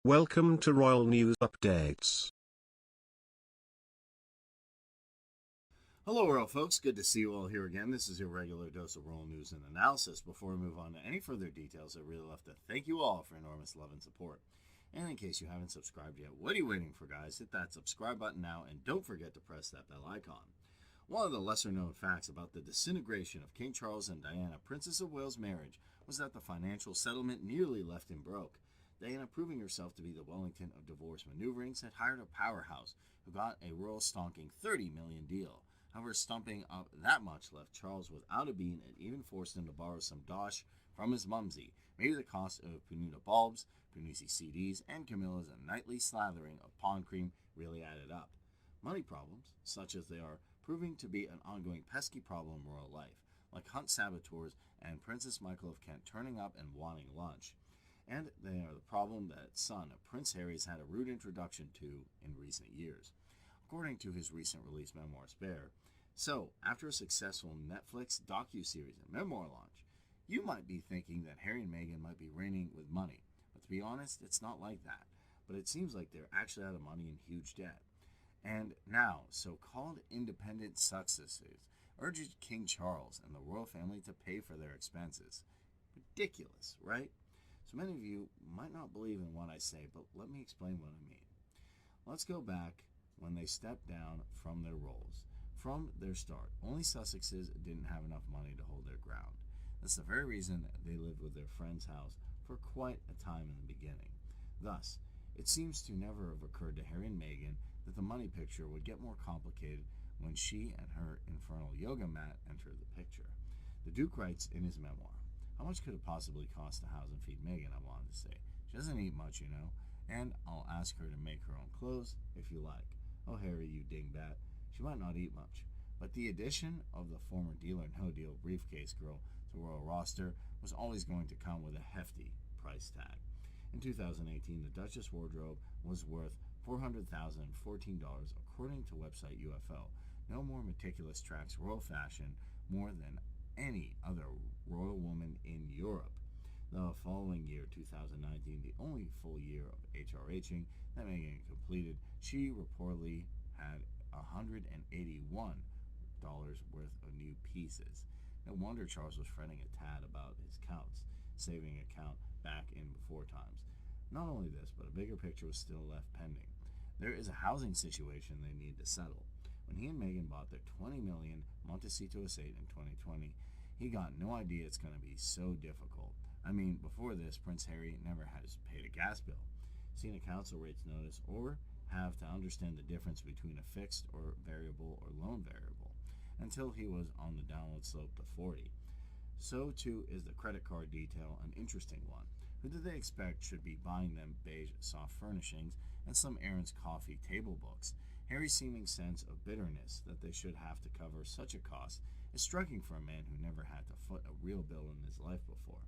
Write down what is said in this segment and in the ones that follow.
Welcome to Royal News Updates. Hello Royal folks, good to see you all here again. This is your regular dose of Royal News and Analysis. Before we move on to any further details, I really love to thank you all for enormous love and support. And in case you haven't subscribed yet, what are you waiting for, guys? Hit that subscribe button now and don't forget to press that bell icon. One of the lesser known facts about the disintegration of King Charles and Diana, Princess of Wales' marriage was that the financial settlement nearly left him broke. Diana, proving herself to be the Wellington of divorce maneuverings, had hired a powerhouse who got a royal stonking $30 million deal. However, stumping up that much left Charles without a bean and even forced him to borrow some dosh from his mumsy, maybe the cost of Penuta bulbs, Punisi CDs, and Camilla's nightly slathering of pond cream really added up. Money problems, such as they are, proving to be an ongoing pesky problem in royal life, like Hunt saboteurs and Princess Markle of Kent turning up and wanting lunch. And they are the problem that son of Prince Harry has had a rude introduction to in recent years, according to his recent release memoir Spare. So, after a successful Netflix docuseries and memoir launch, you might be thinking that Harry and Meghan might be reigning with money, but to be honest, it's not like that. But it seems like they're actually out of money and huge debt. And now, so-called independent Sussexes urge King Charles and the royal family to pay for their expenses. Ridiculous, right? So many of you might not believe in what I say, but let me explain what I mean. Let's go back when they stepped down from their roles. From their start, only Sussexes didn't have enough money to hold their ground. That's the very reason they lived with their friend's house for quite a time in the beginning. Thus, it seems to never have occurred to Harry and Meghan that the money picture would get more complicated when she and her infernal yoga mat entered the picture. The Duke writes in his memoir, "How much could it possibly cost to house and feed Meghan?" I wanted to say. She doesn't eat much, and I'll ask her to make her own clothes if you like. Oh, Harry, you dingbat. She might not eat much, but the addition of the former Deal or No Deal briefcase girl to the royal roster was always going to come with a hefty price tag. In 2018, the Duchess wardrobe was worth $400,014, according to website UFO. No more meticulous tracks royal fashion more than any other royal woman in Europe. The following year, 2019, the only full year of HRHing that Meghan completed, she reportedly had $181 worth of new pieces. No wonder Charles was fretting a tad about his counts, saving account back in before times. Not only this, but a bigger picture was still left pending. There is a housing situation they need to settle. When he and Meghan bought their $20 million Montecito estate in 2020, he got no idea it's going to be so difficult. I mean, before this, Prince Harry never had to pay a gas bill, seen a council rates notice, or have to understand the difference between a fixed or variable or loan variable, until he was on the downward slope to 40. So too is the credit card detail an interesting one. Who did they expect should be buying them beige soft furnishings and some errands coffee table books? Harry's seeming sense of bitterness that they should have to cover such a cost is striking for a man who never had to foot a real bill in his life before.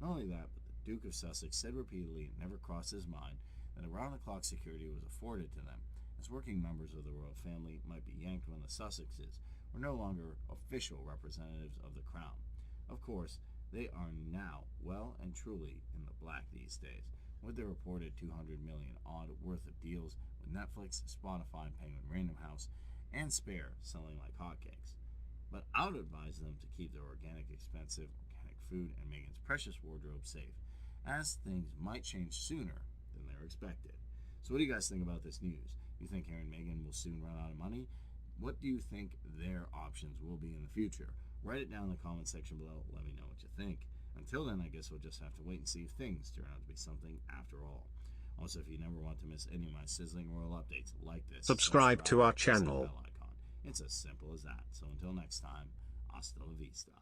Not only that, but the Duke of Sussex said repeatedly it never crossed his mind that around-the-clock security was afforded to them, as working members of the royal family might be yanked when the Sussexes were no longer official representatives of the crown. Of course, they are now well and truly in the black these days, with their reported $200 million odd worth of deals with Netflix, Spotify, and Penguin Random House, and Spare selling like hotcakes. But I would advise them to keep their expensive organic food and Meghan's precious wardrobe safe, as things might change sooner than they're expected. So what do you guys think about this news? You think Harry and Meghan will soon run out of money? What do you think their options will be in the future? Write it down in the comment section below. Let me know what you think. Until then, I guess we'll just have to wait and see if things turn out to be something after all. Also, if you never want to miss any of my sizzling royal updates like this, Subscribe to our press that channel. bell icon. It's as simple as that. So until next time, hasta la vista.